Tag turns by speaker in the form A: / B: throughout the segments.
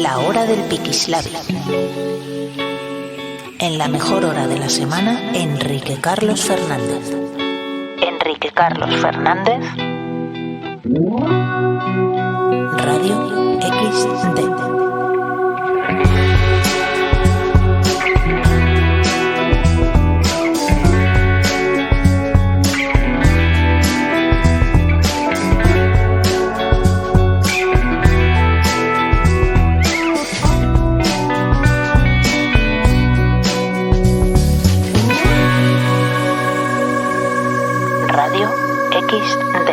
A: La hora del Piquislavi. En la mejor hora de la semana, Enrique Carlos Fernández. Enrique Carlos Fernández. Radio XD. Radio XD.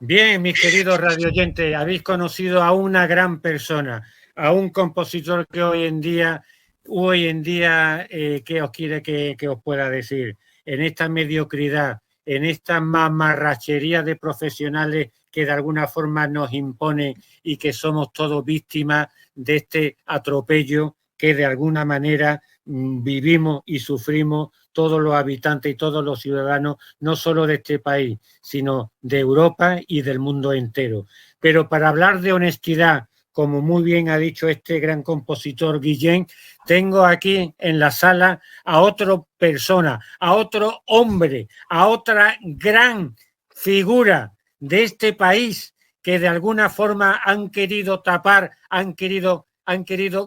B: Bien, mis queridos radioyentes, habéis conocido a una gran persona, a un compositor que hoy en día, ¿qué os quiere que os pueda decir? En esta mediocridad, en esta mamarrachería de profesionales que de alguna forma nos imponen y que somos todos víctimas de este atropello que de alguna manera vivimos y sufrimos todos los habitantes y todos los ciudadanos, no solo de este país, sino de Europa y del mundo entero. Pero para hablar de honestidad, como muy bien ha dicho este gran compositor Guillén, tengo aquí en la sala a otra persona, a otro hombre, a otra gran figura de este país que de alguna forma han querido tapar, han querido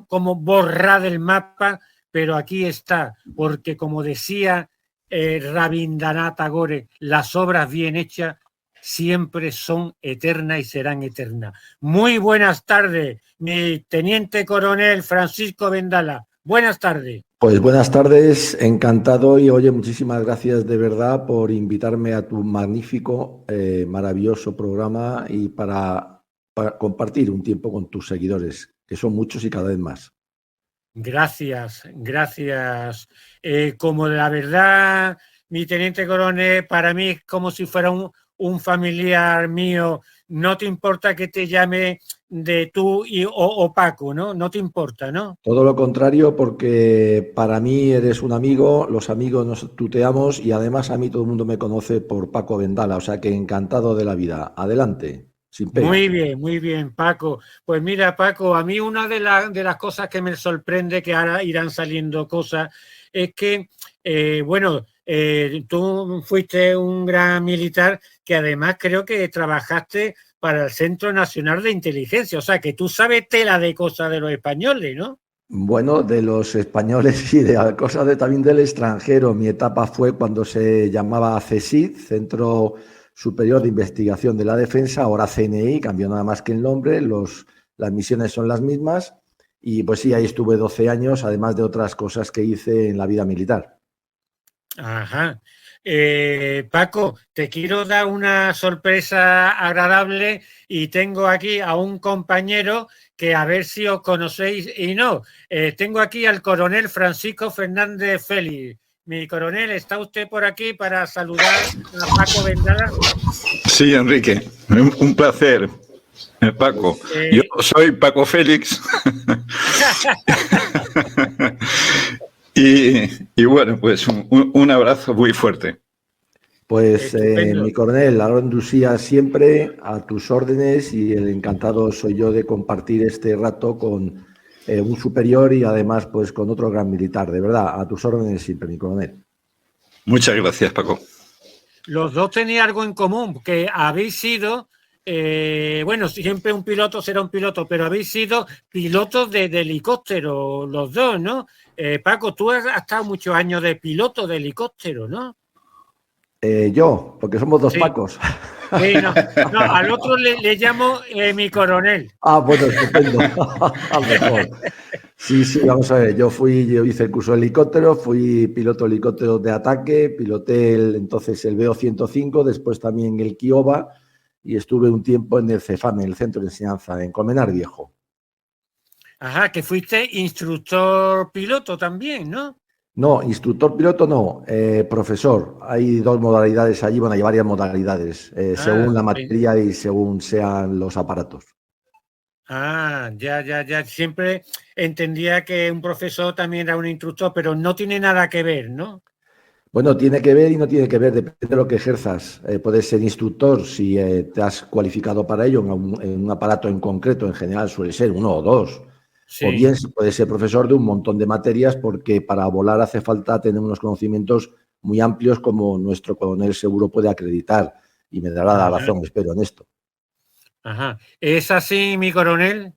B: como borrar del mapa, pero aquí está, porque como decía Rabindranath Tagore, las obras bien hechas siempre son eternas y serán eternas. Muy buenas tardes, mi teniente coronel Francisco Vendala. Buenas tardes.
C: Pues buenas tardes, encantado y oye, muchísimas gracias de verdad por invitarme a tu magnífico, maravilloso programa y para compartir un tiempo con tus seguidores, que son muchos y cada vez más.
B: Gracias. Como la verdad, mi teniente coronel, para mí es como si fuera un familiar mío. No te importa que te llame de tú o Paco, ¿no? No te importa, ¿no?
C: Todo lo contrario, porque para mí eres un amigo, los amigos nos tuteamos y además a mí todo el mundo me conoce por Paco Vendala, o sea que encantado de la vida. Adelante, sin pena.
B: Muy bien, Paco. Pues mira, Paco, a mí una de las cosas que me sorprende, que ahora irán saliendo cosas, es que, tú fuiste un gran militar que además creo que trabajaste para el Centro Nacional de Inteligencia, o sea, que tú sabes tela de cosas de los españoles, ¿no?
C: Bueno, de los españoles y de cosas también del extranjero. Mi etapa fue cuando se llamaba CSIC, Centro Superior de Investigación de la Defensa, ahora CNI, cambió nada más que el nombre, las misiones son las mismas y pues sí, ahí estuve 12 años, además de otras cosas que hice en la vida militar.
B: Ajá. Paco, te quiero dar una sorpresa agradable y tengo aquí a un compañero que a ver si os conocéis y no. Tengo aquí al coronel Francisco Fernández Félix. Mi coronel, ¿está usted por aquí para saludar a Paco Vendala?
D: Sí, Enrique, un placer, Paco. Yo soy Paco Félix. y bueno, pues un abrazo muy fuerte.
C: Pues mi coronel, la Andusía siempre a tus órdenes y el encantado soy yo de compartir este rato con un superior y además pues con otro gran militar. De verdad, a tus órdenes siempre, mi coronel.
D: Muchas gracias, Paco.
B: Los dos tenéis algo en común, que habéis sido, siempre un piloto será un piloto, pero habéis sido pilotos de helicóptero, los dos, ¿no? Paco, tú has estado muchos años de piloto de helicóptero, ¿no?
C: Yo, porque somos dos Pacos.
B: Sí, no, al otro le llamo mi coronel.
C: Ah, bueno, estupendo. A lo mejor. Sí, vamos a ver. Yo hice el curso de helicóptero, fui piloto de helicóptero de ataque, piloté entonces el BO-105, después también el Kiowa y estuve un tiempo en el CEFAM, el Centro de Enseñanza, en Colmenar Viejo.
B: Ajá, que fuiste instructor piloto también, ¿no?
C: No, instructor piloto no, profesor. Hay dos modalidades allí, bueno, hay varias modalidades, según la materia y según sean los aparatos.
B: Ya. Siempre entendía que un profesor también era un instructor, pero no tiene nada que ver, ¿no?
C: Bueno, tiene que ver y no tiene que ver, depende de lo que ejerzas. Puedes ser instructor si te has cualificado para ello en un aparato en concreto, en general suele ser uno o dos. O
B: Sí.
C: bien puedes ser profesor de un montón de materias porque para volar hace falta tener unos conocimientos muy amplios como nuestro coronel seguro puede acreditar. Y me dará la
B: Ajá.
C: razón, espero, en esto.
B: Ajá. ¿Es así, mi coronel?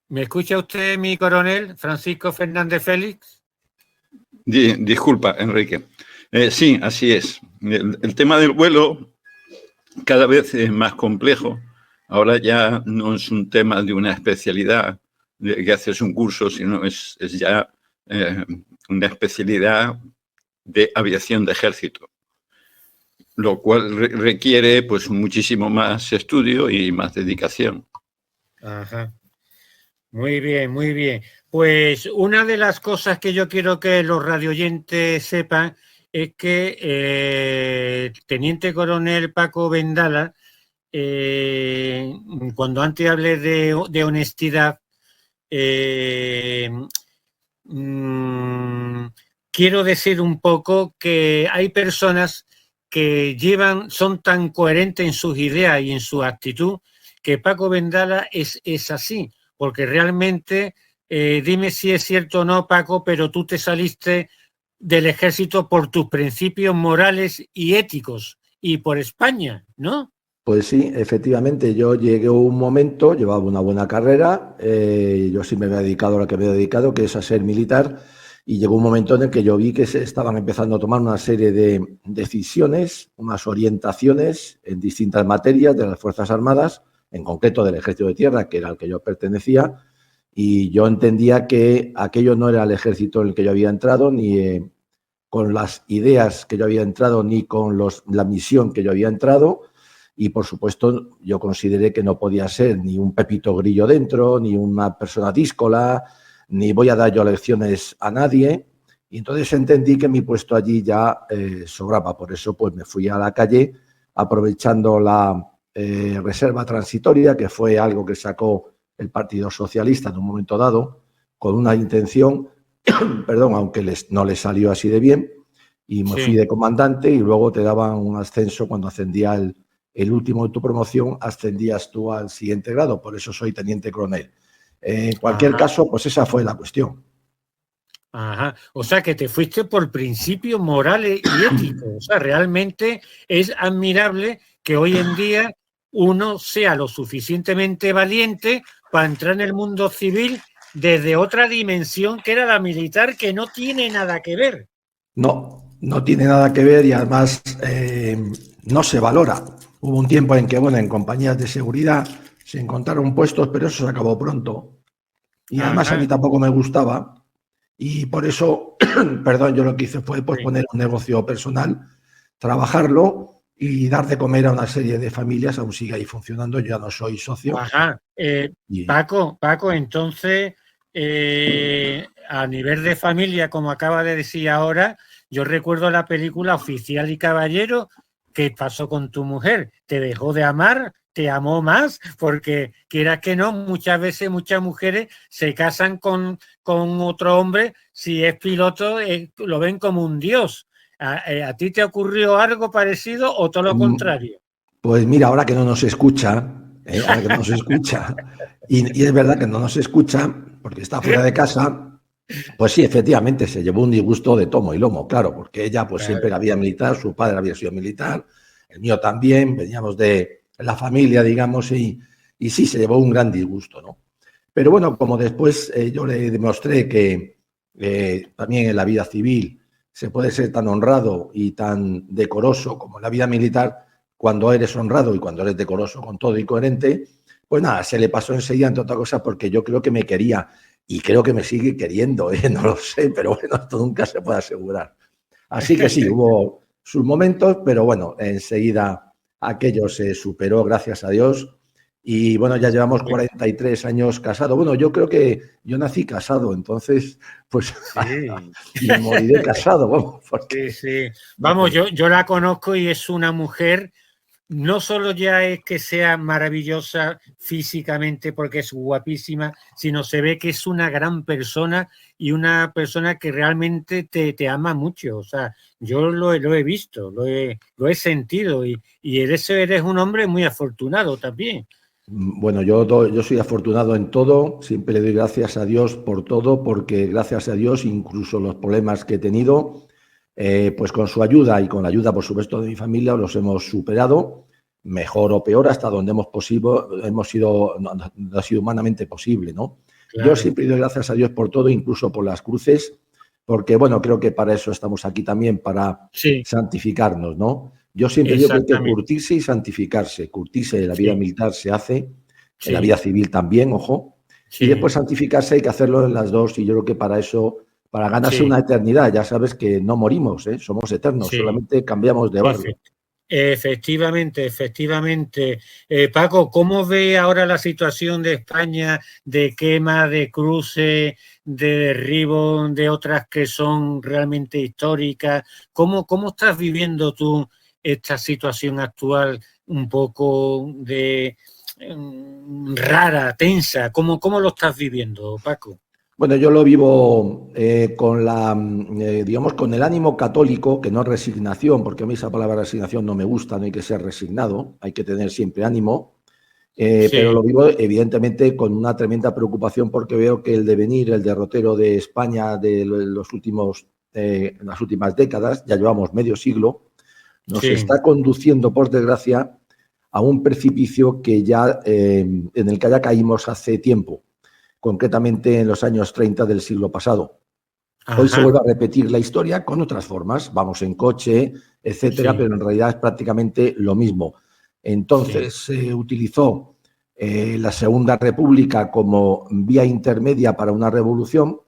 B: ¿Me escucha usted, mi coronel, Francisco Fernández Félix?
D: Disculpa, Enrique. Sí, así es. El tema del vuelo cada vez es más complejo. Ahora ya no es un tema de una especialidad, de que haces un curso, sino es ya una especialidad de aviación de ejército, lo cual requiere pues muchísimo más estudio y más dedicación.
B: Ajá. Muy bien, muy bien. Pues una de las cosas que yo quiero que los radioyentes sepan es que Teniente Coronel Paco Vendala, cuando antes hablé de honestidad, quiero decir un poco que hay personas que son tan coherentes en sus ideas y en su actitud, que Paco Vendala es así, porque realmente, dime si es cierto o no, Paco, pero tú te saliste del ejército por tus principios morales y éticos y por España, ¿no?
C: Pues sí, efectivamente, yo llegué a un momento, llevaba una buena carrera, yo sí me había dedicado a lo que me he dedicado, que es a ser militar, y llegó un momento en el que yo vi que se estaban empezando a tomar una serie de decisiones, unas orientaciones en distintas materias de las Fuerzas Armadas, en concreto del Ejército de Tierra, que era al que yo pertenecía, y yo entendía que aquello no era el ejército en el que yo había entrado, ni con las ideas que yo había entrado, ni con la misión que yo había entrado. Y, por supuesto, yo consideré que no podía ser ni un Pepito Grillo dentro, ni una persona díscola, ni voy a dar yo lecciones a nadie. Y entonces entendí que mi puesto allí ya sobraba. Por eso pues me fui a la calle aprovechando la reserva transitoria, que fue algo que sacó el Partido Socialista en un momento dado, con una intención, perdón, aunque no les salió así de bien, y me fui de comandante y luego te daban un ascenso cuando ascendía el último de tu promoción, ascendías tú al siguiente grado, por eso soy teniente coronel. En cualquier caso, pues esa fue la cuestión.
B: Ajá. O sea, que te fuiste por principios morales y éticos. O sea, realmente es admirable que hoy en día uno sea lo suficientemente valiente para entrar en el mundo civil desde otra dimensión que era la militar, que no tiene nada que ver.
C: No tiene nada que ver y además no se valora. Hubo un tiempo en que, bueno, en compañías de seguridad se encontraron puestos, pero eso se acabó pronto. Y además a mí tampoco me gustaba. Y por eso, perdón, yo lo que hice fue pues, poner un negocio personal, trabajarlo y dar de comer a una serie de familias. Aún sigue ahí funcionando, yo ya no soy socio.
B: Ajá. Paco, entonces, a nivel de familia, como acaba de decir ahora, yo recuerdo la película Oficial y Caballero. ¿Qué pasó con tu mujer? ¿Te dejó de amar? ¿Te amó más? Porque quieras que no, muchas veces muchas mujeres se casan con otro hombre, si es piloto, lo ven como un dios. ¿A ti te ocurrió algo parecido o todo lo contrario?
C: Pues mira, ahora que no nos escucha, ahora que no nos escucha, y es verdad que no nos escucha porque está fuera de casa, pues sí, efectivamente, se llevó un disgusto de tomo y lomo, claro, porque ella pues siempre había militar, su padre había sido militar, el mío también, veníamos de la familia, digamos, y sí, se llevó un gran disgusto, ¿no? Pero bueno, como después yo le demostré que también en la vida civil se puede ser tan honrado y tan decoroso como en la vida militar, cuando eres honrado y cuando eres decoroso con todo y coherente, pues nada, se le pasó enseguida, entre otras cosas, porque yo creo que me quería y creo que me sigue queriendo, no lo sé, pero bueno, esto nunca se puede asegurar. Así que sí, hubo sus momentos, pero bueno, enseguida aquello se superó, gracias a Dios. Y bueno, ya llevamos 43 años casados. Bueno, yo creo que yo nací casado, entonces, pues, sí. Y moriré casado. Vamos, porque...
B: Sí. Vamos, yo la conozco y es una mujer no solo ya es que sea maravillosa físicamente porque es guapísima, sino se ve que es una gran persona y una persona que realmente te ama mucho. O sea, yo lo he visto, lo he sentido y eres un hombre muy afortunado también.
C: Bueno, yo soy afortunado en todo, siempre le doy gracias a Dios por todo, porque gracias a Dios, incluso los problemas que he tenido, pues con su ayuda y con la ayuda, por supuesto, de mi familia, los hemos superado, mejor o peor, hasta donde no ha sido humanamente posible, ¿no?
B: Claro.
C: Yo siempre doy gracias a Dios por todo, incluso por las cruces, porque, bueno, creo que para eso estamos aquí también, para santificarnos, ¿no? Yo siempre digo que hay que curtirse y santificarse. Curtirse en la vida militar se hace, en la vida civil también, ojo, y después santificarse hay que hacerlo en las dos, y yo creo que para eso, para ganarse una eternidad, ya sabes que no morimos, somos eternos, solamente cambiamos de barrio.
B: Efectivamente. Paco, ¿cómo ve ahora la situación de España de quema, de cruce, de derribo de otras que son realmente históricas? ¿Cómo estás viviendo tú esta situación actual un poco de rara, tensa? ¿Cómo lo estás viviendo, Paco?
C: Bueno, yo lo vivo digamos, con el ánimo católico, que no es resignación, porque a mí esa palabra resignación no me gusta, no hay que ser resignado, hay que tener siempre ánimo, pero lo vivo evidentemente con una tremenda preocupación porque veo que el devenir, el derrotero de España de las últimas décadas, ya llevamos medio siglo, nos está conduciendo, por desgracia, a un precipicio que en el que ya caímos hace tiempo, concretamente en los años 30 del siglo pasado. Hoy se vuelve a repetir la historia con otras formas, vamos en coche, etcétera, pero en realidad es prácticamente lo mismo. Entonces se utilizó la Segunda República como vía intermedia para una revolución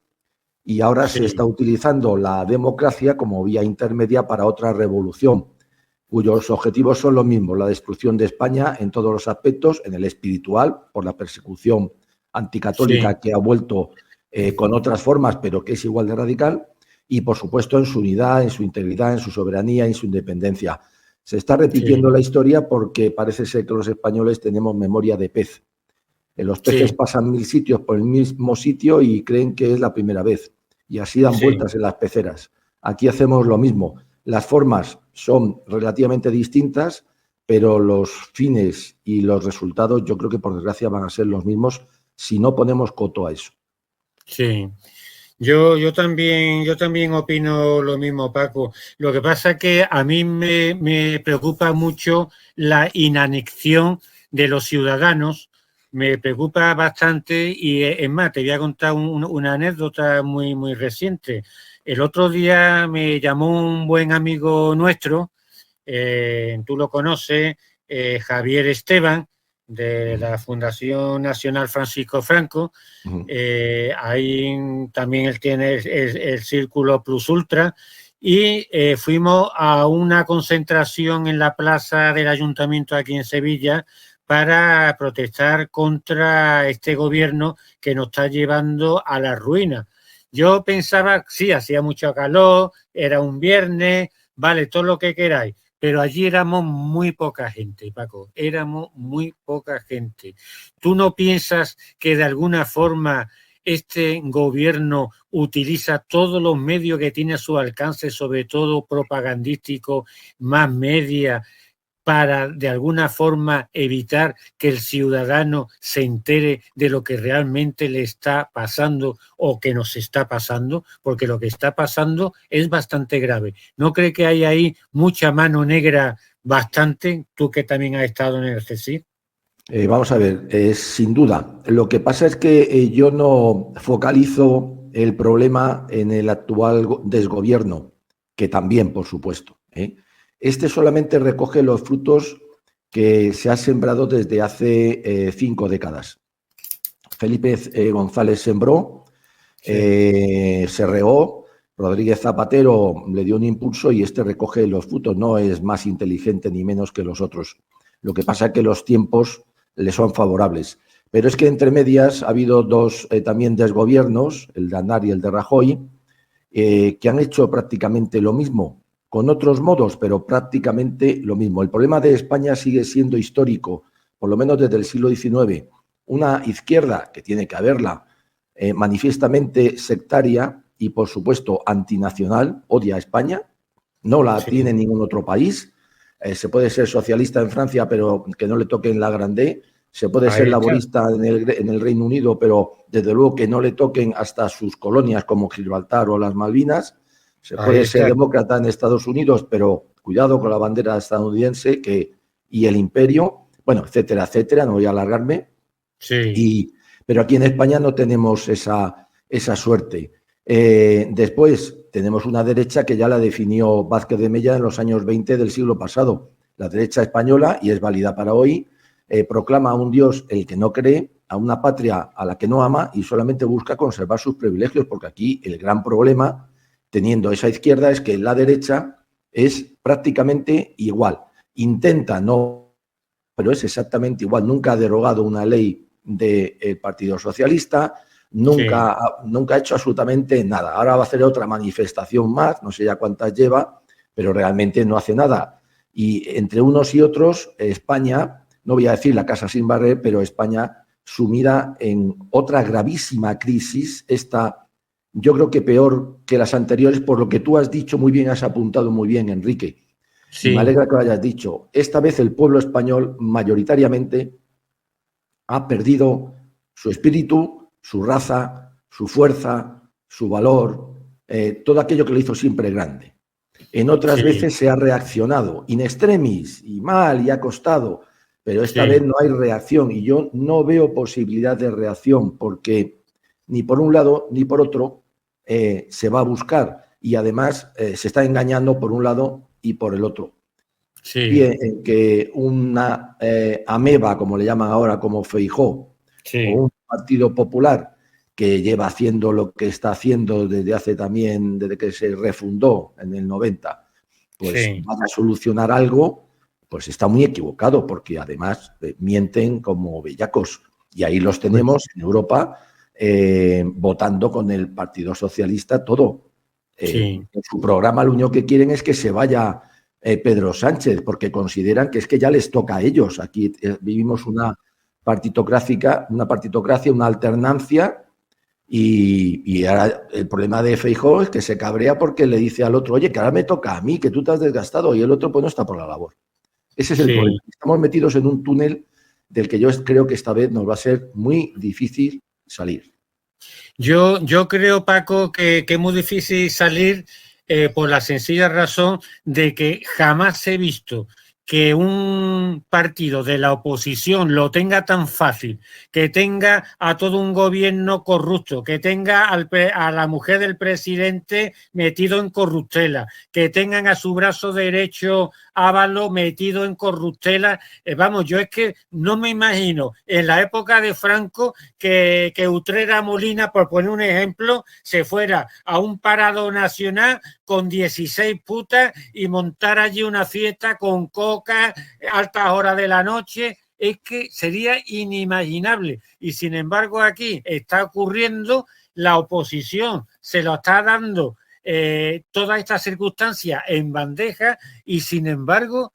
C: y ahora se está utilizando la democracia como vía intermedia para otra revolución, cuyos objetivos son los mismos, la destrucción de España en todos los aspectos, en el espiritual, por la persecución anticatólica que ha vuelto con otras formas, pero que es igual de radical, y por supuesto en su unidad, en su integridad, en su soberanía, en su independencia. Se está repitiendo la historia porque parece ser que los españoles tenemos memoria de pez. Los peces pasan 1000 sitios por el mismo sitio y creen que es la primera vez, y así dan vueltas en las peceras. Aquí hacemos lo mismo. Las formas son relativamente distintas, pero los fines y los resultados yo creo que por desgracia van a ser los mismos si no ponemos coto a eso.
B: Sí, yo también opino lo mismo, Paco. Lo que pasa es que a mí me preocupa mucho la inanición de los ciudadanos, me preocupa bastante y es más, te voy a contar una anécdota muy reciente. El otro día me llamó un buen amigo nuestro, tú lo conoces, Javier Esteban, de la Fundación Nacional Francisco Franco. Ahí también él tiene el Círculo Plus Ultra y fuimos a una concentración en la plaza del Ayuntamiento aquí en Sevilla para protestar contra este gobierno que nos está llevando a la ruina. Yo pensaba, sí, hacía mucho calor, era un viernes, vale, todo lo que queráis, pero allí éramos muy poca gente, Paco, éramos muy poca gente. ¿Tú no piensas que de alguna forma este gobierno utiliza todos los medios que tiene a su alcance, sobre todo propagandístico, más media, para de alguna forma evitar que el ciudadano se entere de lo que realmente le está pasando o que nos está pasando? Porque lo que está pasando es bastante grave. ¿No cree que hay ahí mucha mano negra bastante? Tú que también has estado en el CSIC.
C: Vamos a ver, sin duda. Lo que pasa es que yo no focalizo el problema en el actual desgobierno, que también, por supuesto. Este solamente recoge los frutos que se han sembrado desde hace 5 décadas. Felipe González sembró, se regó, Rodríguez Zapatero le dio un impulso y este recoge los frutos. No es más inteligente ni menos que los otros. Lo que pasa es que los tiempos le son favorables. Pero es que entre medias ha habido dos también desgobiernos, el de Aznar y el de Rajoy, que han hecho prácticamente lo mismo. con otros modos, pero prácticamente lo mismo. El problema de España sigue siendo histórico, por lo menos desde el siglo XIX. Una izquierda, que tiene que haberla, manifiestamente sectaria y, por supuesto, antinacional, odia a España, no la tiene ningún otro país. Se puede ser socialista en Francia, pero que no le toquen la grande. Se puede ser laborista en el Reino Unido, pero desde luego que no le toquen hasta sus colonias como Gibraltar o las Malvinas. Se puede ser demócrata en Estados Unidos, pero cuidado con la bandera estadounidense y el imperio, bueno, etcétera, etcétera, no voy a alargarme. Pero aquí en España no tenemos esa suerte. Después tenemos una derecha que ya la definió Vázquez de Mella en los años 20 del siglo pasado. La derecha española, y es válida para hoy, proclama a un Dios el que no cree, a una patria a la que no ama y solamente busca conservar sus privilegios, porque aquí el gran problema, teniendo esa izquierda, es que la derecha es prácticamente igual. Intenta no, pero es exactamente igual. Nunca ha derogado una ley del Partido Socialista, nunca ha hecho absolutamente nada. Ahora va a hacer otra manifestación más, no sé ya cuántas lleva, pero realmente no hace nada. Y entre unos y otros, España, no voy a decir la casa sin barrer, pero España sumida en otra gravísima crisis, yo creo que peor que las anteriores, por lo que tú has dicho muy bien, has apuntado muy bien, Enrique. Me alegra que lo hayas dicho. Esta vez el pueblo español mayoritariamente ha perdido su espíritu, su raza, su fuerza, su valor, todo aquello que lo hizo siempre grande. En otras veces se ha reaccionado in extremis y mal y ha costado, pero esta vez no hay reacción y yo no veo posibilidad de reacción porque ni por un lado ni por otro se va a buscar y además se está engañando por un lado y por el otro. Bien, que una ameba, como le llaman ahora, como Feijóo, o un Partido Popular que lleva haciendo lo que está haciendo desde que se refundó en el 90, pues van a solucionar algo, pues está muy equivocado, porque además mienten como bellacos. Y ahí los tenemos en Europa votando con el Partido Socialista todo. En su programa lo único que quieren es que se vaya Pedro Sánchez, porque consideran que es que ya les toca a ellos. Aquí vivimos una partitocracia, una alternancia, y ahora el problema de Feijóo es que se cabrea porque le dice al otro, oye, que ahora me toca a mí, que tú te has desgastado, y el otro pues no está por la labor. Ese es el problema. Estamos metidos en un túnel del que yo creo que esta vez nos va a ser muy difícil salir.
B: Yo creo, Paco, que es muy difícil salir por la sencilla razón de que jamás he visto que un partido de la oposición lo tenga tan fácil, que tenga a todo un gobierno corrupto, que tenga a la mujer del presidente metido en corruptela, que tengan a su brazo derecho Ábalos metido en corruptela. Vamos, yo es que no me imagino en la época de Franco que Utrera Molina, por poner un ejemplo, se fuera a un parado nacional con 16 putas y montar allí una fiesta con coca, altas horas de la noche. Es que sería inimaginable. Y sin embargo aquí está ocurriendo, la oposición se lo está dando todas estas circunstancias en bandeja y sin embargo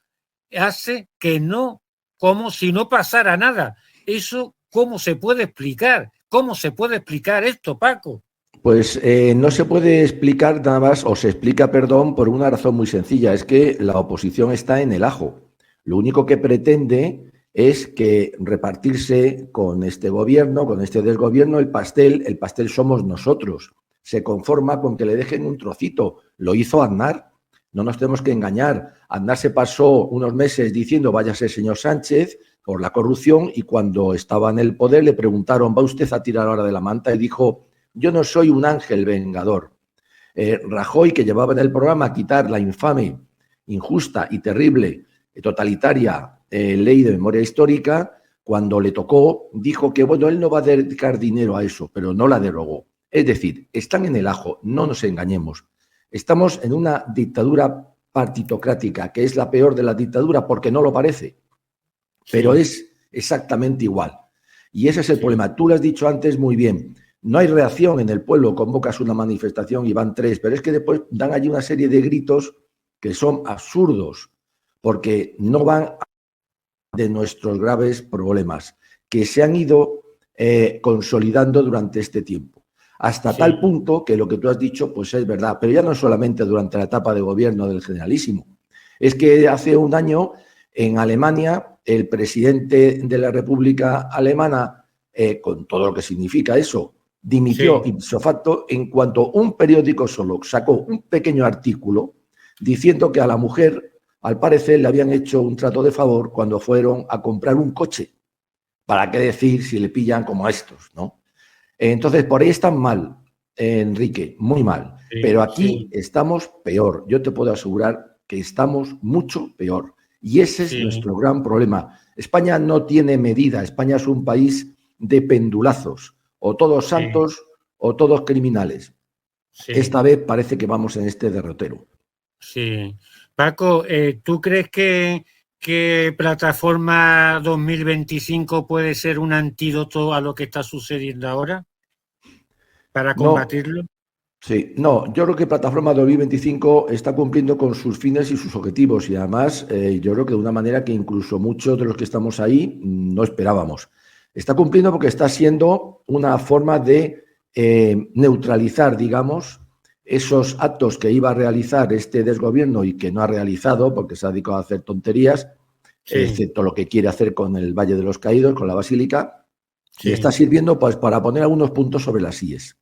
B: hace que no, como si no pasara nada. Eso, ¿cómo se puede explicar? ¿Cómo se puede explicar esto, Paco?
C: Pues no se puede explicar nada más, o se explica, perdón, por una razón muy sencilla, es que la oposición está en el ajo. Lo único que pretende es que repartirse con este gobierno, con este desgobierno, el pastel somos nosotros. Se conforma con que le dejen un trocito. Lo hizo Aznar. No nos tenemos que engañar. Aznar se pasó unos meses diciendo váyase señor Sánchez por la corrupción y cuando estaba en el poder le preguntaron ¿va usted a tirar ahora de la manta? Y dijo yo no soy un ángel vengador. Rajoy, que llevaba en el programa a quitar la infame, injusta y terrible, totalitaria ley de memoria histórica, cuando le tocó dijo que bueno, él no va a dedicar dinero a eso, pero no la derogó. Es decir, están en el ajo, no nos engañemos. Estamos en una dictadura partitocrática, que es la peor de la dictadura porque no lo parece, pero es exactamente igual. Y ese es el problema. Tú lo has dicho antes muy bien. No hay reacción en el pueblo, convocas una manifestación y van 3, pero es que después dan allí una serie de gritos que son absurdos, porque no van de nuestros graves problemas, que se han ido consolidando durante este tiempo. Hasta tal punto que lo que tú has dicho, pues es verdad, pero ya no solamente durante la etapa de gobierno del Generalísimo. Es que hace un año en Alemania, el presidente de la República Alemana, con todo lo que significa eso, dimitió ipso facto en cuanto un periódico solo sacó un pequeño artículo diciendo que a la mujer, al parecer, le habían hecho un trato de favor cuando fueron a comprar un coche. ¿Para qué decir si le pillan como a estos, no? Entonces, por ahí están mal, Enrique, muy mal. Pero aquí estamos peor. Yo te puedo asegurar que estamos mucho peor. Y ese es nuestro gran problema. España no tiene medida. España es un país de pendulazos. O todos santos o todos criminales. Esta vez parece que vamos en este derrotero.
B: Sí. Paco, ¿tú crees que Plataforma 2025 puede ser un antídoto a lo que está sucediendo ahora para combatirlo?
C: No, sí, no, yo creo que Plataforma 2025 está cumpliendo con sus fines y sus objetivos y además yo creo que de una manera que incluso muchos de los que estamos ahí no esperábamos. Está cumpliendo porque está siendo una forma de neutralizar, digamos, esos actos que iba a realizar este desgobierno y que no ha realizado porque se ha dedicado a hacer tonterías, excepto lo que quiere hacer con el Valle de los Caídos, con la Basílica, y está sirviendo pues para poner algunos puntos sobre las IES.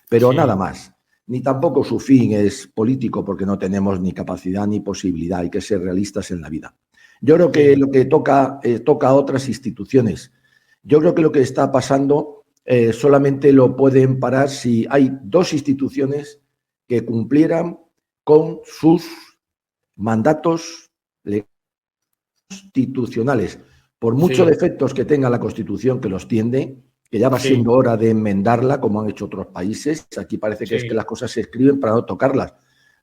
C: Pero nada más. Ni tampoco su fin es político porque no tenemos ni capacidad ni posibilidad. Hay que ser realistas en la vida. Yo creo que lo que toca a otras instituciones. Yo creo que lo que está pasando solamente lo pueden parar si hay dos instituciones que cumplieran con sus mandatos constitucionales. Por muchos defectos que tenga la Constitución, que los tiene, que ya va siendo hora de enmendarla, como han hecho otros países. Aquí parece que es que las cosas se escriben para no tocarlas.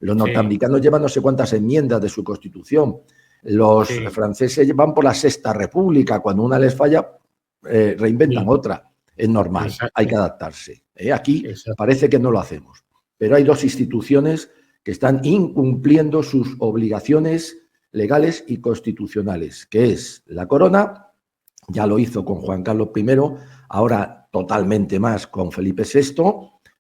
C: Los norteamericanos llevan no sé cuántas enmiendas de su Constitución. Los franceses van por la Sexta República. Cuando una les falla, reinventan otra. Es normal, hay que adaptarse. Aquí parece que no lo hacemos. Pero hay dos instituciones que están incumpliendo sus obligaciones legales y constitucionales, que es la Corona, ya lo hizo con Juan Carlos I, ahora totalmente más con Felipe VI,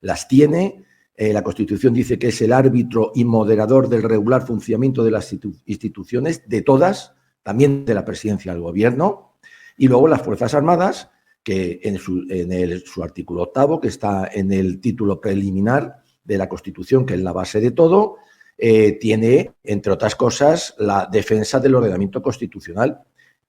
C: las tiene. La Constitución dice que es el árbitro y moderador del regular funcionamiento de las instituciones, de todas, también de la presidencia del gobierno, y luego las Fuerzas Armadas, que en su artículo 8º, que está en el título preliminar de la Constitución, que es la base de todo, tiene, entre otras cosas, la defensa del ordenamiento constitucional,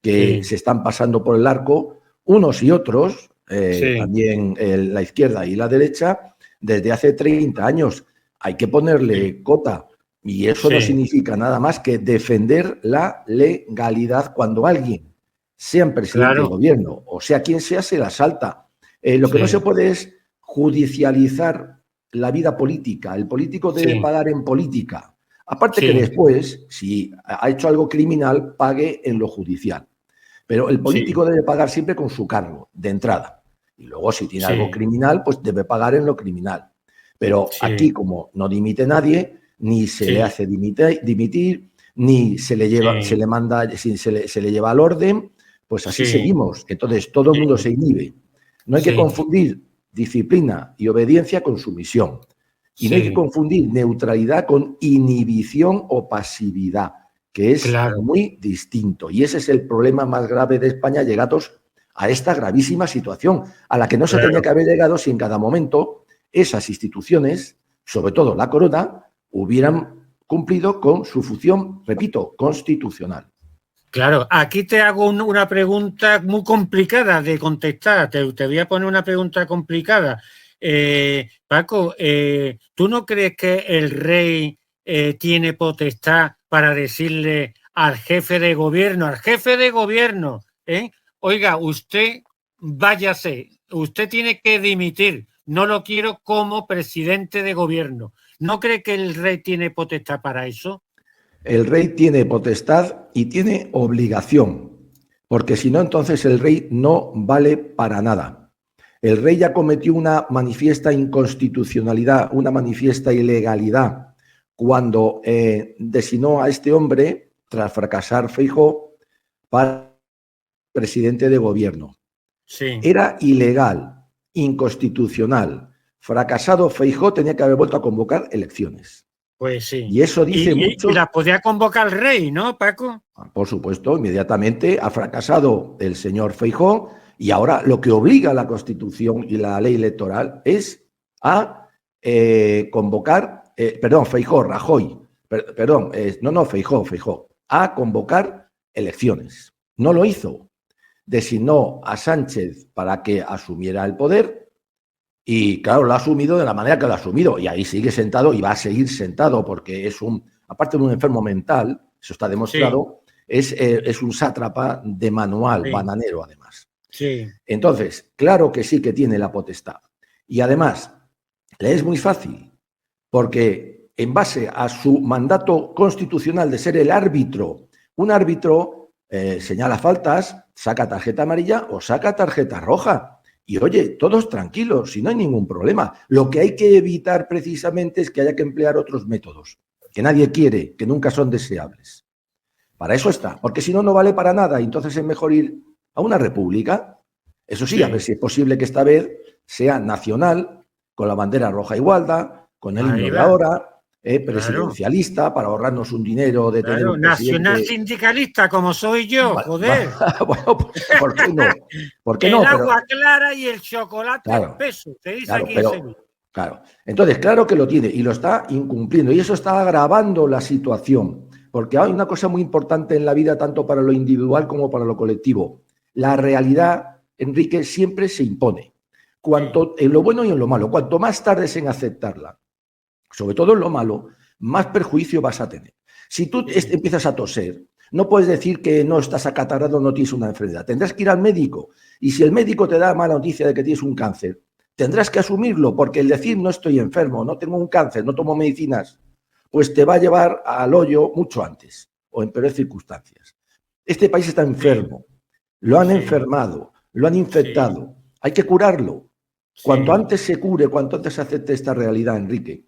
C: que se están pasando por el arco unos y otros, también la izquierda y la derecha, desde hace 30 años. Hay que ponerle cota y eso no significa nada más que defender la legalidad cuando alguien, sea presidente del gobierno o sea quien sea, se la salta. Lo que no se puede es judicializar la vida política. El político debe pagar en política. Aparte que después, si ha hecho algo criminal, pague en lo judicial. Pero el político debe pagar siempre con su cargo, de entrada. Y luego, si tiene algo criminal, pues debe pagar en lo criminal. Pero aquí, como no dimite nadie, ni se le hace dimitir, ni se le lleva, se le manda, se le lleva al orden, pues así seguimos. Entonces, todo el mundo se inhibe. No hay que confundir disciplina y obediencia con sumisión. Y no hay que confundir neutralidad con inhibición o pasividad, que es muy distinto. Y ese es el problema más grave de España, llegados a esta gravísima situación, a la que no se tenía que haber llegado si en cada momento esas instituciones, sobre todo la Corona, hubieran cumplido con su función, repito, constitucional.
B: Claro, aquí te hago una pregunta muy complicada de contestar. Te voy a poner una pregunta complicada. Paco, ¿tú no crees que el rey tiene potestad para decirle al jefe de gobierno, oiga, usted váyase, usted tiene que dimitir, no lo quiero como presidente de gobierno? ¿No cree que el rey tiene potestad para eso?
C: El rey tiene potestad y tiene obligación, porque si no, entonces el rey no vale para nada. El rey ya cometió una manifiesta inconstitucionalidad, una manifiesta ilegalidad, cuando designó a este hombre, tras fracasar Feijóo, para presidente de gobierno.
B: Sí.
C: Era ilegal, inconstitucional. Fracasado Feijóo, tenía que haber vuelto a convocar elecciones.
B: Pues sí.
C: Y eso dice mucho.
B: Y la podía convocar el rey, ¿no, Paco?
C: Por supuesto, inmediatamente ha fracasado el señor Feijóo y ahora lo que obliga a la Constitución y la ley electoral es a convocar, Feijóo, Rajoy, Feijóo, a convocar elecciones. No lo hizo. Designó a Sánchez para que asumiera el poder y, claro, lo ha asumido de la manera que lo ha asumido y ahí sigue sentado y va a seguir sentado porque aparte de un enfermo mental, eso está demostrado, sí. Es un sátrapa de manual, sí. Bananero además.
B: Sí.
C: Entonces, claro que sí que tiene la potestad. Y además, le es muy fácil, porque en base a su mandato constitucional de ser el árbitro, un árbitro señala faltas, saca tarjeta amarilla o saca tarjeta roja. Y oye, todos tranquilos, si no hay ningún problema. Lo que hay que evitar precisamente es que haya que emplear otros métodos, que nadie quiere, que nunca son deseables. Para eso está, porque si no, no vale para nada. Y entonces es mejor ir a una república. Eso sí, a ver si es posible que esta vez sea nacional, con la bandera roja y gualda, con el himno de ahora, presidencialista, para ahorrarnos un dinero de tener un presidente...
B: Nacional sindicalista, como soy yo, joder.
C: Bueno, pues, ¿por qué no? ¿Por qué no?
B: El agua clara y el chocolate espeso, se dice aquí en Sevilla.
C: Claro, entonces claro que lo tiene y lo está incumpliendo y eso está agravando la situación, porque hay una cosa muy importante en la vida tanto para lo individual como para lo colectivo. La realidad, Enrique, siempre se impone, en lo bueno y en lo malo. Cuanto más tardes en aceptarla, sobre todo en lo malo, más perjuicio vas a tener. Si tú empiezas a toser, no puedes decir que no estás acatarrado, no tienes una enfermedad. Tendrás que ir al médico y si el médico te da mala noticia de que tienes un cáncer, tendrás que asumirlo, porque el decir no estoy enfermo, no tengo un cáncer, no tomo medicinas, pues te va a llevar al hoyo mucho antes o en peores circunstancias. Este país está enfermo, lo han enfermado, lo han infectado, hay que curarlo. Cuanto antes se cure, cuanto antes se acepte esta realidad, Enrique,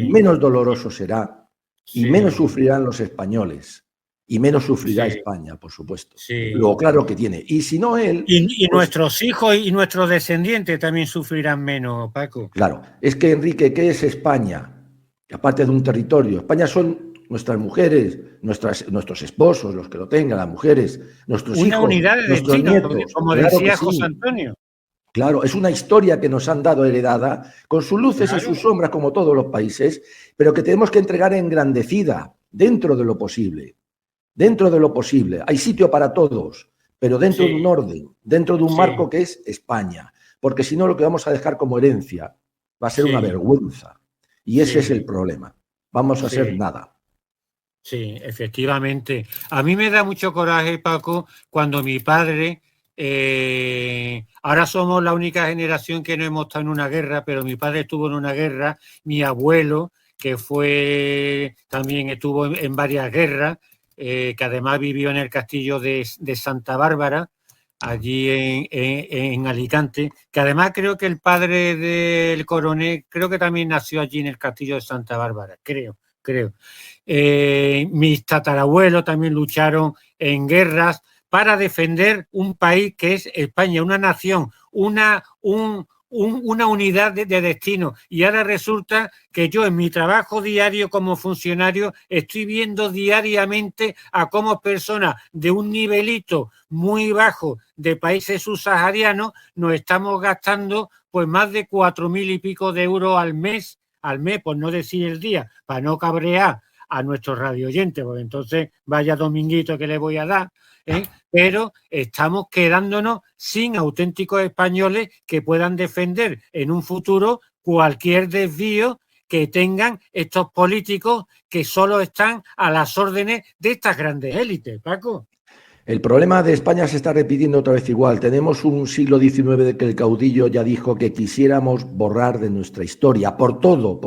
C: menos doloroso será y menos sufrirán los españoles. Y menos sufrirá España, por supuesto. Luego, claro que tiene. Y si no él...
B: Y nuestros hijos y nuestros descendientes también sufrirán menos, Paco.
C: Claro. Es que, Enrique, ¿qué es España? Aparte de un territorio. España son nuestras mujeres, nuestros esposos, los que lo tengan, las mujeres, nuestros hijos,
B: una unidad de
C: nuestros
B: destino,
C: nietos.
B: Como decía José Antonio.
C: Claro, es una historia que nos han dado heredada, con sus luces y sus sombras, como todos los países, pero que tenemos que entregar engrandecida, dentro de lo posible. Dentro de lo posible. Hay sitio para todos, pero dentro de un orden, dentro de un marco que es España. Porque si no, lo que vamos a dejar como herencia va a ser una vergüenza. Y ese es el problema. Vamos a hacer nada.
B: Sí, efectivamente. A mí me da mucho coraje, Paco, cuando mi padre... ahora somos la única generación que no hemos estado en una guerra, pero mi padre estuvo en una guerra, mi abuelo, que también estuvo en varias guerras, que además vivió en el castillo de Santa Bárbara, allí en Alicante, que además creo que el padre del coronel, creo que también nació allí en el castillo de Santa Bárbara, creo. Mis tatarabuelos también lucharon en guerras para defender un país que es España, una nación, una unidad de destino. Y ahora resulta que yo en mi trabajo diario como funcionario estoy viendo diariamente a cómo personas de un nivelito muy bajo de países subsaharianos nos estamos gastando pues más de 4.000 y pico de euros al mes, por no decir el día, para no cabrear a nuestros radioyentes, porque entonces vaya dominguito que le voy a dar, pero estamos quedándonos sin auténticos españoles que puedan defender en un futuro cualquier desvío que tengan estos políticos que solo están a las órdenes de estas grandes élites, Paco.
C: El problema de España se está repitiendo otra vez igual. Tenemos un siglo XIX de que el caudillo ya dijo que quisiéramos borrar de nuestra historia, por todo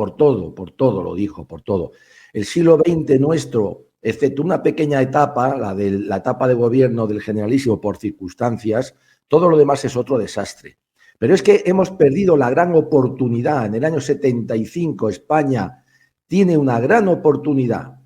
C: lo dijo, por todo. El siglo XX nuestro, excepto una pequeña etapa, la etapa de gobierno del generalísimo por circunstancias, todo lo demás es otro desastre. Pero es que hemos perdido la gran oportunidad. En el año 75 España tiene una gran oportunidad.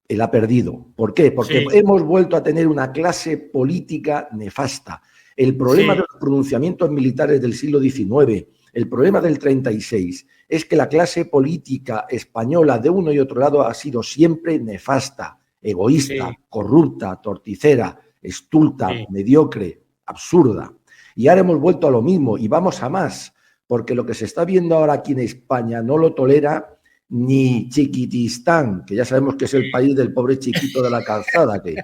C: Él ha perdido. ¿Por qué? Porque
B: Sí.
C: hemos vuelto a tener una clase política nefasta. El problema de los pronunciamientos militares del siglo XIX, el problema del 36, es que la clase política española de uno y otro lado ha sido siempre nefasta, egoísta, corrupta, torticera, estulta, mediocre, absurda. Y ahora hemos vuelto a lo mismo y vamos a más, porque lo que se está viendo ahora aquí en España no lo tolera ni Chiquitistán, que ya sabemos que es el país del pobre chiquito de la calzada, que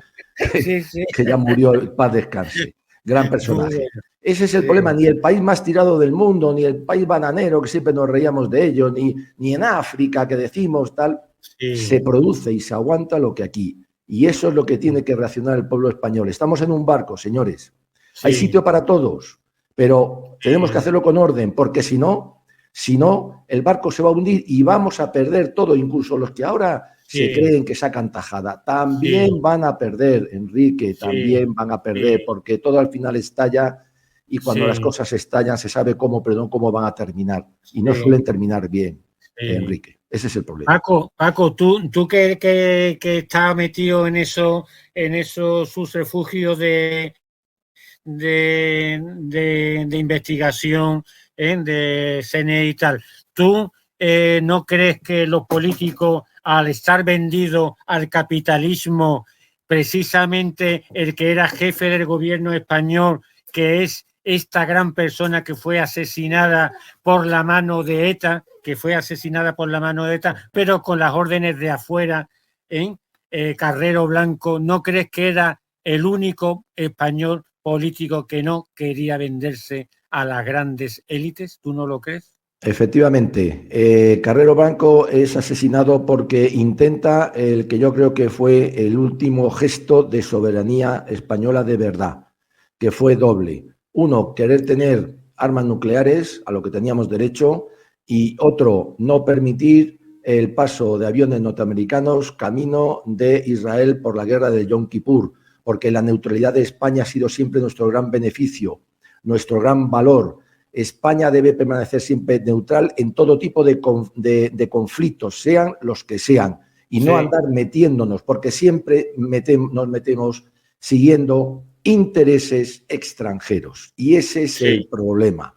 C: ya murió, paz descanse. Gran personaje. Ese es el problema, ni el país más tirado del mundo, ni el país bananero, que siempre nos reíamos de ello, ni en África, que decimos tal, se produce y se aguanta lo que aquí. Y eso es lo que tiene que reaccionar el pueblo español. Estamos en un barco, señores. Hay sitio para todos, pero tenemos que hacerlo con orden, porque si no, el barco se va a hundir y vamos a perder todo. Incluso los que ahora se creen que sacan tajada, también van a perder, Enrique, también van a perder, porque todo al final estalla y cuando las cosas estallan se sabe cómo van a terminar y no suelen terminar bien, Enrique. Ese es el problema.
B: Paco, tú que estás metido en esos subterfugios de investigación, de CNI y tal, ¿tú no crees que los políticos, al estar vendidos al capitalismo, precisamente el que era jefe del gobierno español, que es esta gran persona que fue asesinada por la mano de ETA, pero con las órdenes de afuera, Carrero Blanco, ¿no crees que era el único español político que no quería venderse a las grandes élites? ¿Tú no lo crees?
C: Efectivamente, Carrero Blanco es asesinado porque intenta el que yo creo que fue el último gesto de soberanía española de verdad, que fue doble. Uno, querer tener armas nucleares, a lo que teníamos derecho, y otro, no permitir el paso de aviones norteamericanos camino de Israel por la guerra de Yom Kippur, porque la neutralidad de España ha sido siempre nuestro gran beneficio, nuestro gran valor. España debe permanecer siempre neutral en todo tipo de conflictos, sean los que sean, y no andar metiéndonos, porque siempre nos metemos siguiendo intereses extranjeros. Y ese es el problema.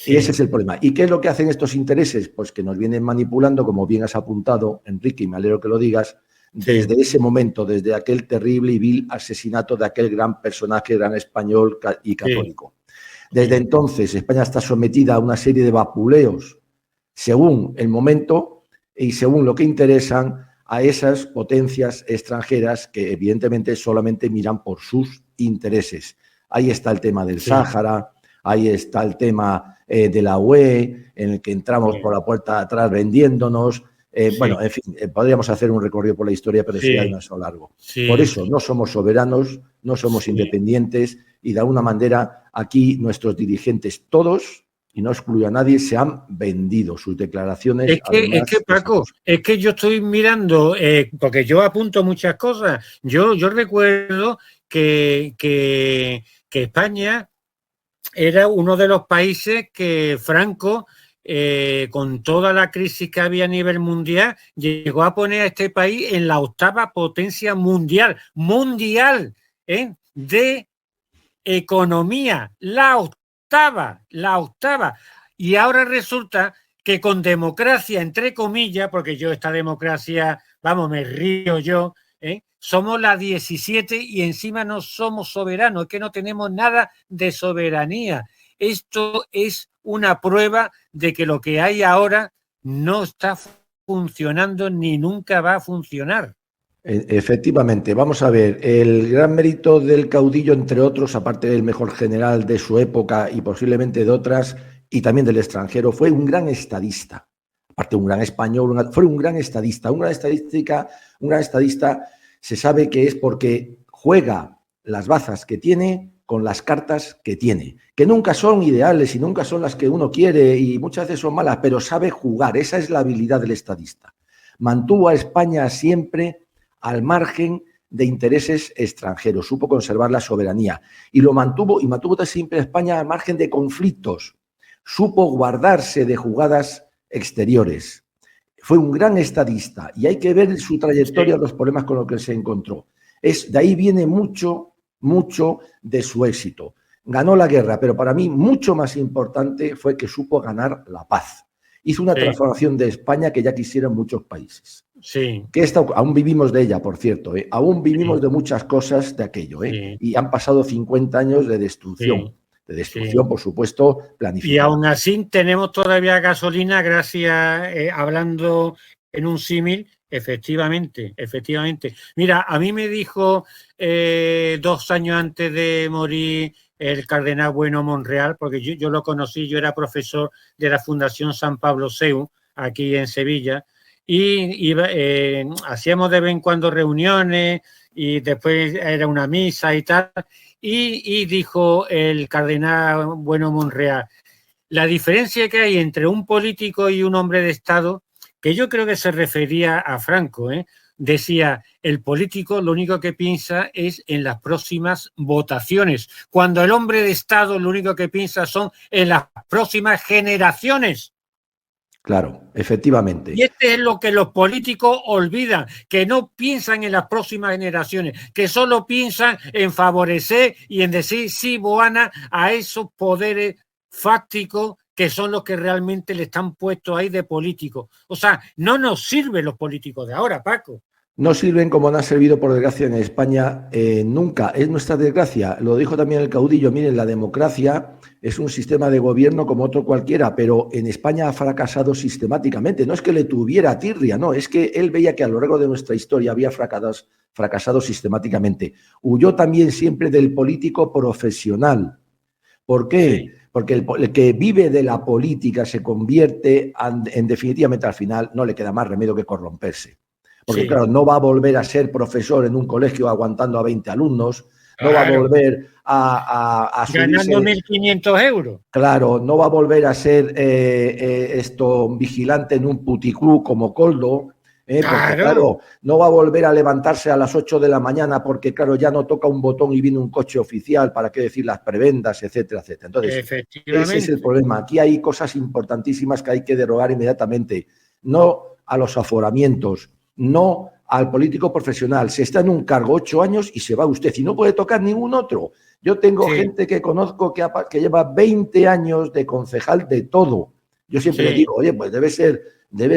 C: Y ese es el problema. ¿Y qué es lo que hacen estos intereses? Pues que nos vienen manipulando, como bien has apuntado, Enrique, y me alegro que lo digas, desde ese momento, desde aquel terrible y vil asesinato de aquel gran personaje, gran español y católico. Desde entonces, España está sometida a una serie de vapuleos según el momento y según lo que interesan a esas potencias extranjeras que evidentemente solamente miran por sus intereses. Ahí está el tema del Sáhara, ahí está el tema de la UE, en el que entramos por la puerta de atrás vendiéndonos. Bueno, en fin, podríamos hacer un recorrido por la historia, pero sería demasiado largo. Por eso no somos soberanos, no somos independientes y de alguna manera aquí nuestros dirigentes todos, y no excluyo a nadie, se han vendido sus declaraciones.
B: Es que Paco, es que yo estoy mirando, porque yo apunto muchas cosas. Yo recuerdo que España era uno de los países que Franco, con toda la crisis que había a nivel mundial, llegó a poner a este país en la 8ª potencia mundial, de economía, la octava. Y ahora resulta que con democracia, entre comillas, porque yo esta democracia, vamos, me río yo, somos la 17 y encima no somos soberanos, es que no tenemos nada de soberanía. Esto es una prueba de que lo que hay ahora no está funcionando ni nunca va a funcionar.
C: Efectivamente, vamos a ver, el gran mérito del caudillo, entre otros, aparte del mejor general de su época y posiblemente de otras, y también del extranjero, fue un gran estadista. Aparte de un gran español, fue un gran estadista. Un gran estadista se sabe que es porque juega las bazas que tiene con las cartas que tiene, que nunca son ideales y nunca son las que uno quiere y muchas veces son malas, pero sabe jugar. Esa es la habilidad del estadista. Mantuvo a España siempre al margen de intereses extranjeros, supo conservar la soberanía y mantuvo siempre a España al margen de conflictos, supo guardarse de jugadas exteriores. fue un gran estadista y hay que ver su trayectoria, los problemas con los que se encontró. De ahí viene mucho de su éxito. Ganó la guerra, pero para mí mucho más importante fue que supo ganar la paz. Hizo una transformación de España que ya quisieran muchos países.
B: Sí.
C: Que aún vivimos de ella, por cierto. Aún vivimos de muchas cosas de aquello. Y han pasado 50 años de destrucción. De destrucción, por supuesto, planificada.
B: Y aún así tenemos todavía gasolina gracias, hablando en un símil, efectivamente. Mira, a mí me dijo 2 años antes de morir el cardenal Bueno Monreal, porque yo lo conocí, yo era profesor de la Fundación San Pablo Seu, aquí en Sevilla, y hacíamos de vez en cuando reuniones y después era una misa y tal, y dijo el cardenal Bueno Monreal, la diferencia que hay entre un político y un hombre de Estado, que yo creo que se refería a Franco, decía, el político lo único que piensa es en las próximas votaciones, cuando el hombre de Estado lo único que piensa son en las próximas generaciones.
C: Claro, efectivamente.
B: Y este es lo que los políticos olvidan, que no piensan en las próximas generaciones, que solo piensan en favorecer y en decir sí, boana a esos poderes fácticos que son los que realmente le están puestos ahí de políticos. O sea, no nos sirven los políticos de ahora, Paco.
C: No sirven como no han servido, por desgracia, en España nunca. Es nuestra desgracia. Lo dijo también el caudillo. Miren, la democracia es un sistema de gobierno como otro cualquiera, pero en España ha fracasado sistemáticamente. No es que le tuviera tirria, no, es que él veía que a lo largo de nuestra historia había fracasado sistemáticamente. Huyó también siempre del político profesional. ¿Por qué? Sí. Porque el que vive de la política se convierte en definitivamente al final no le queda más remedio que corromperse. Porque claro, no va a volver a ser profesor en un colegio aguantando a 20 alumnos, no va a volver a subirse,
B: ganando 1.500 euros.
C: Claro, no va a volver a ser vigilante en un puticlub como Coldo, porque claro, no va a volver a levantarse a las 8 de la mañana porque claro, ya no toca un botón y viene un coche oficial, para qué decir las prebendas, etcétera, etcétera. Entonces, ese es el problema. Aquí hay cosas importantísimas que hay que derogar inmediatamente. No a los aforamientos, no al político profesional. Se está en un cargo 8 años y se va usted y no puede tocar ningún otro. Yo tengo gente que conozco que lleva 20 años de concejal de todo. Yo siempre le digo, oye, pues debe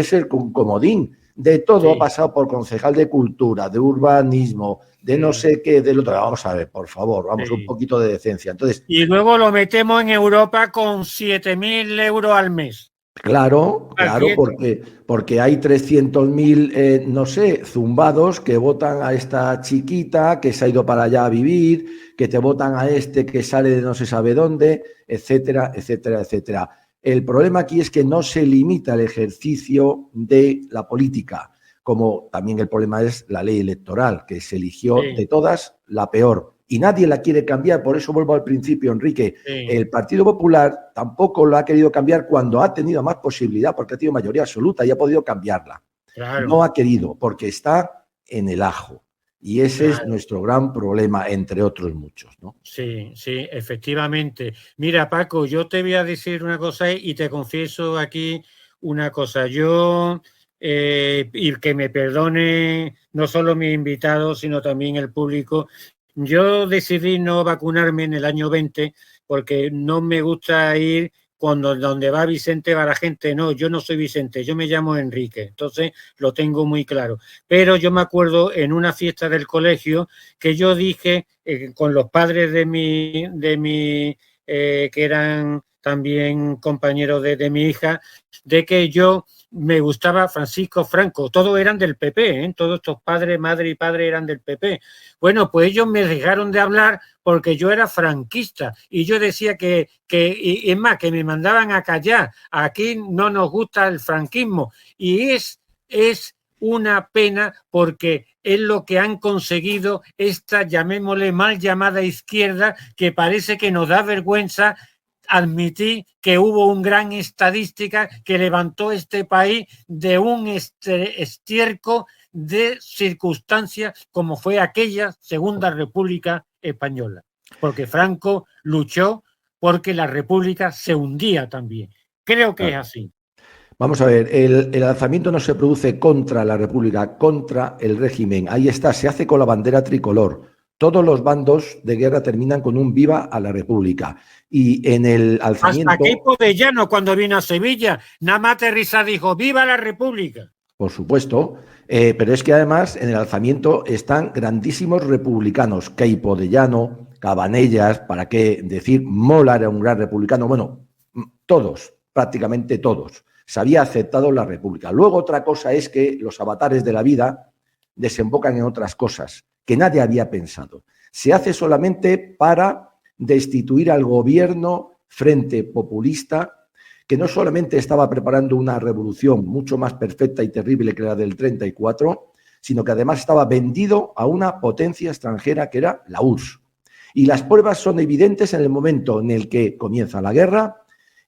C: ser un comodín. De todo ha pasado por concejal de cultura, de urbanismo, de no sé qué, del otro. Vamos a ver, por favor, vamos un poquito de decencia. Entonces,
B: y luego lo metemos en Europa con 7.000 euros al mes.
C: Claro, porque hay 300.000, no sé, zumbados que votan a esta chiquita que se ha ido para allá a vivir, que te votan a este que sale de no se sabe dónde, etcétera, etcétera, etcétera. El problema aquí es que no se limita el ejercicio de la política, como también el problema es la ley electoral, que se eligió de todas la peor. Y nadie la quiere cambiar, por eso vuelvo al principio, Enrique. El Partido Popular tampoco lo ha querido cambiar cuando ha tenido más posibilidad, porque ha tenido mayoría absoluta y ha podido cambiarla. Claro. No ha querido, porque está en el ajo. Y ese es nuestro gran problema, entre otros muchos, ¿no?
B: Sí, efectivamente. Mira, Paco, yo te voy a decir una cosa y te confieso aquí una cosa. Yo, y que me perdone no solo mis invitados, sino también el público, yo decidí no vacunarme en el año 20 porque no me gusta ir donde va Vicente va la gente. No, yo no soy Vicente, yo me llamo Enrique, entonces lo tengo muy claro. Pero yo me acuerdo en una fiesta del colegio que yo dije con los padres de mi que eran también compañeros de mi hija, de que yo me gustaba Francisco Franco, todos eran del PP, todos estos padres, madre y padre eran del PP. Bueno, pues ellos me dejaron de hablar porque yo era franquista y yo decía y es más, que me mandaban a callar, aquí no nos gusta el franquismo y es una pena porque es lo que han conseguido esta, llamémosle mal llamada izquierda, que parece que nos da vergüenza admitir que hubo un gran estadística que levantó este país de un estiércol de circunstancias como fue aquella Segunda República Española, porque Franco luchó porque la República se hundía también. Creo que es así.
C: Vamos a ver, el alzamiento no se produce contra la República, contra el régimen. Ahí está, se hace con la bandera tricolor. Todos los bandos de guerra terminan con un viva a la República. Y en el alzamiento...
B: Hasta Queipo de Llano, cuando vino a Sevilla, nada más aterrizar dijo ¡viva la República!
C: Por supuesto, pero es que además en el alzamiento están grandísimos republicanos. Queipo de Llano, Cabanellas, ¿para qué decir? Mola era un gran republicano. Bueno, todos, prácticamente todos. Se había aceptado la República. Luego otra cosa es que los avatares de la vida desembocan en otras cosas que nadie había pensado. Se hace solamente para destituir al gobierno Frente Populista, que no solamente estaba preparando una revolución mucho más perfecta y terrible que la del 34, sino que además estaba vendido a una potencia extranjera que era la URSS. Y las pruebas son evidentes en el momento en el que comienza la guerra.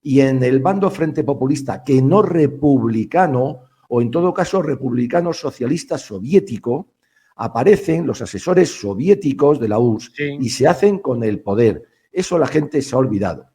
C: Y en el bando Frente Populista, que no republicano, o en todo caso republicano socialista soviético, aparecen los asesores soviéticos de la URSS y se hacen con el poder. Eso la gente se ha olvidado.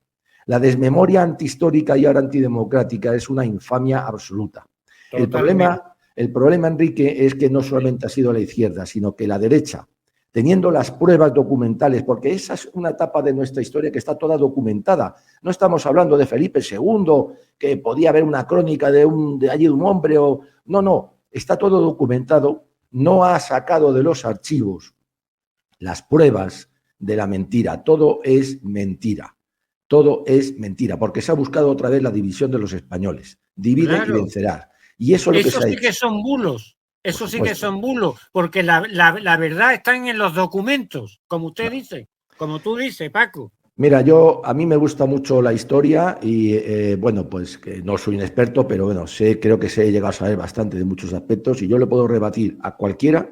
C: La desmemoria antihistórica y ahora antidemocrática es una infamia absoluta. El problema, Enrique, es que no solamente ha sido la izquierda, sino que la derecha, teniendo las pruebas documentales, porque esa es una etapa de nuestra historia que está toda documentada. No estamos hablando de Felipe II, que podía haber una crónica de allí un hombre o... No, está todo documentado. No ha sacado de los archivos las pruebas de la mentira. Todo es mentira. Todo es mentira, porque se ha buscado otra vez la división de los españoles. Divide y vencerás. Y eso es lo que se ha hecho.
B: Que son bulos. Eso sí que son bulos, porque la verdad está en los documentos, como usted dice, como tú dices, Paco.
C: Mira, a mí me gusta mucho la historia y, bueno, pues que no soy un experto, pero bueno, creo que he llegado a saber bastante de muchos aspectos y yo le puedo rebatir a cualquiera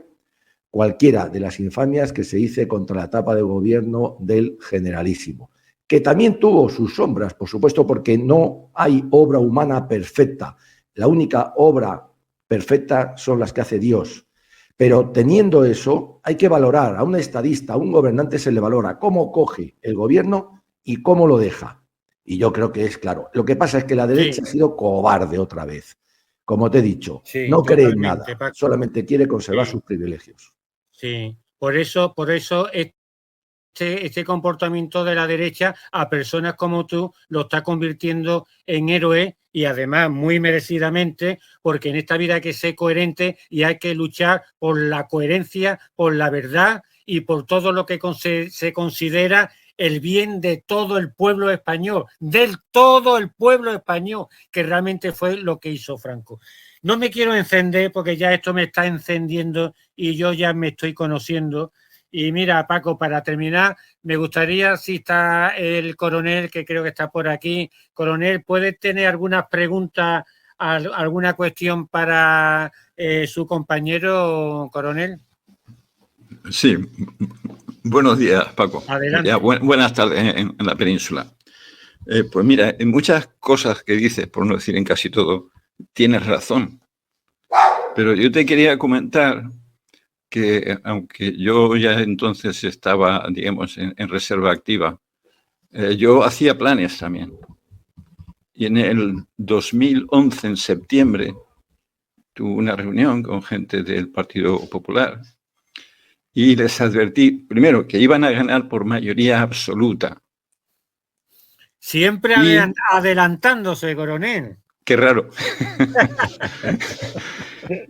C: de las infamias que se hice contra la etapa de gobierno del Generalísimo, que también tuvo sus sombras, por supuesto, porque no hay obra humana perfecta. La única obra perfecta son las que hace Dios. Pero teniendo eso, hay que valorar a un estadista, a un gobernante se le valora cómo coge el gobierno y cómo lo deja. Y yo creo que es claro. Lo que pasa es que la derecha ha sido cobarde otra vez. Como te he dicho, no cree en nada, Paco. Solamente quiere conservar sus privilegios.
B: Sí, por eso este comportamiento de la derecha a personas como tú lo está convirtiendo en héroe y además muy merecidamente, porque en esta vida hay que ser coherente y hay que luchar por la coherencia, por la verdad y por todo lo que se considera el bien de todo el pueblo español, del todo el pueblo español, que realmente fue lo que hizo Franco. No me quiero encender porque ya esto me está encendiendo y yo ya me estoy conociendo. Y mira, Paco, para terminar, me gustaría, si está el coronel, que creo que está por aquí. Coronel, ¿puede tener algunas preguntas, alguna cuestión para su compañero, coronel?
D: Sí. Buenos días, Paco.
B: Adelante.
D: Ya, buenas tardes en la península. Pues mira, en muchas cosas que dices, por no decir en casi todo, tienes razón. Pero yo te quería comentar que aunque yo ya entonces estaba, digamos, en reserva activa, yo hacía planes también. Y en el 2011, en septiembre, tuve una reunión con gente del Partido Popular y les advertí, primero, que iban a ganar por mayoría absoluta.
B: Siempre adelantándose, coronel.
D: Qué raro.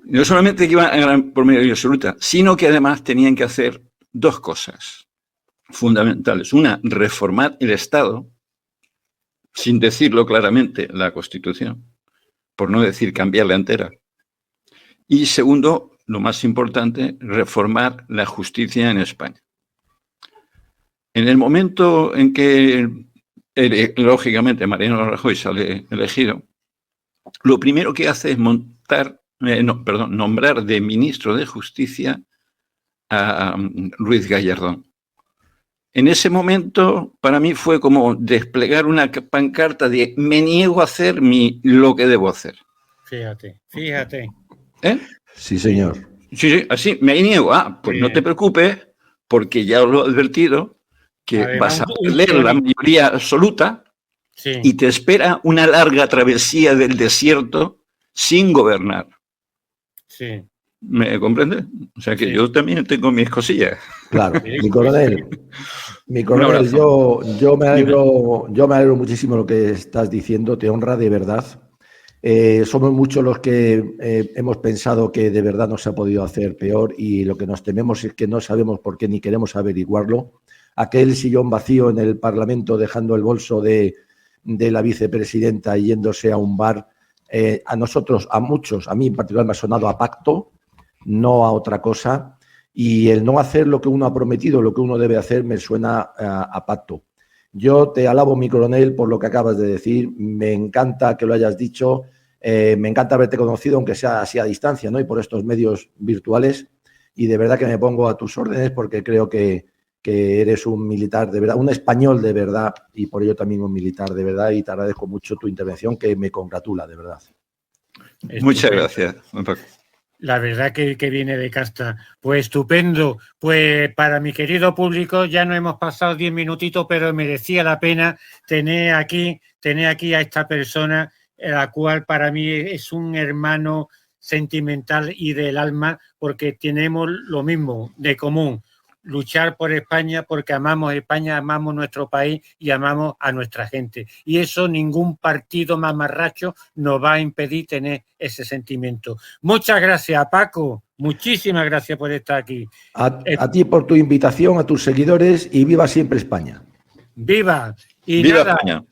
D: No solamente que iban a ganar por mayoría absoluta, sino que además tenían que hacer dos cosas fundamentales. Una, reformar el Estado, sin decirlo claramente, la Constitución, por no decir cambiarla entera. Y segundo, lo más importante, reformar la justicia en España. En el momento en que, lógicamente, Mariano Rajoy sale elegido, lo primero que hace es nombrar de ministro de Justicia a Ruiz Gallardón. En ese momento, para mí fue como desplegar una pancarta de me niego a hacer lo que debo hacer.
B: Fíjate.
C: ¿Eh? Sí, señor.
D: Sí, así, me niego. Pues no te preocupes, porque ya os lo he advertido, que vas a perder la mayoría absoluta
B: Sí.
D: Y te espera una larga travesía del desierto sin gobernar.
B: Sí.
D: ¿Me comprendes? O sea que
B: Sí.
D: yo también tengo mis cosillas.
C: Claro,
B: Sí,
C: mi coronel,
D: Un abrazo.
C: yo me alegro muchísimo lo que estás diciendo, te honra de verdad. Somos muchos los que hemos pensado que de verdad no se ha podido hacer peor y lo que nos tememos es que no sabemos por qué ni queremos averiguarlo. Aquel sillón vacío en el Parlamento dejando el bolso de la vicepresidenta yéndose a un bar, a nosotros, a muchos, a mí en particular me ha sonado a pacto, no a otra cosa, y el no hacer lo que uno ha prometido, lo que uno debe hacer, me suena a pacto. Yo te alabo, mi coronel, por lo que acabas de decir, me encanta que lo hayas dicho, me encanta haberte conocido, aunque sea así a distancia, ¿no? Y por estos medios virtuales, y de verdad que me pongo a tus órdenes porque creo que eres un militar de verdad, un español de verdad, y por ello también un militar de verdad, y te agradezco mucho tu intervención, que me congratula, de verdad.
D: Muchas gracias.
B: La verdad que viene de casta. Pues estupendo. Pues para mi querido público ya no hemos pasado 10 minutitos, pero merecía la pena tener aquí a esta persona, la cual para mí es un hermano sentimental y del alma, porque tenemos lo mismo de común. Luchar por España porque amamos España, amamos nuestro país y amamos a nuestra gente. Y eso ningún partido mamarracho nos va a impedir tener ese sentimiento. Muchas gracias, Paco. Muchísimas gracias por estar aquí.
C: A ti por tu invitación, a tus seguidores, y viva siempre España.
B: ¡Viva! Y
D: ¡viva
B: nada,
D: España!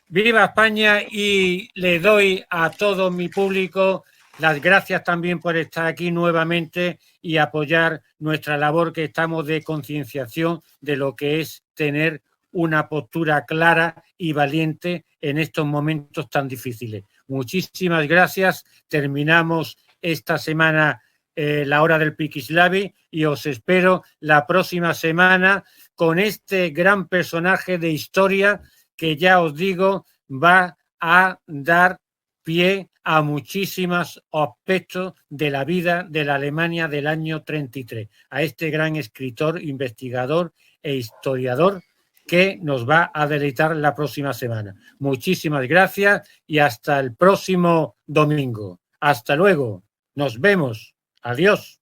B: ¡Viva España! Y le doy a todo mi público las gracias también por estar aquí nuevamente y apoyar nuestra labor, que estamos de concienciación de lo que es tener una postura clara y valiente en estos momentos tan difíciles. Muchísimas gracias. Terminamos esta semana la hora del Piquislavi y os espero la próxima semana con este gran personaje de historia que, ya os digo, va a dar pie a muchísimos aspectos de la vida de la Alemania del año 33, a este gran escritor, investigador e historiador que nos va a deleitar la próxima semana. Muchísimas gracias y hasta el próximo domingo. Hasta luego. Nos vemos. Adiós.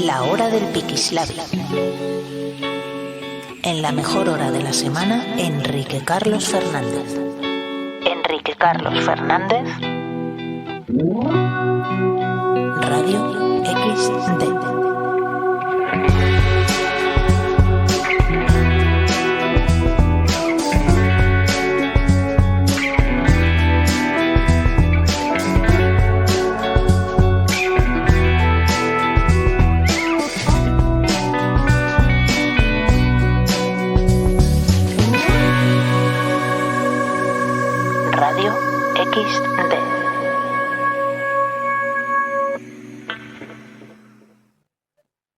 A: La hora del Piquislavi. En la mejor hora de la semana, Enrique Carlos Fernández. Enrique Carlos Fernández. Radio XD. Radio XD.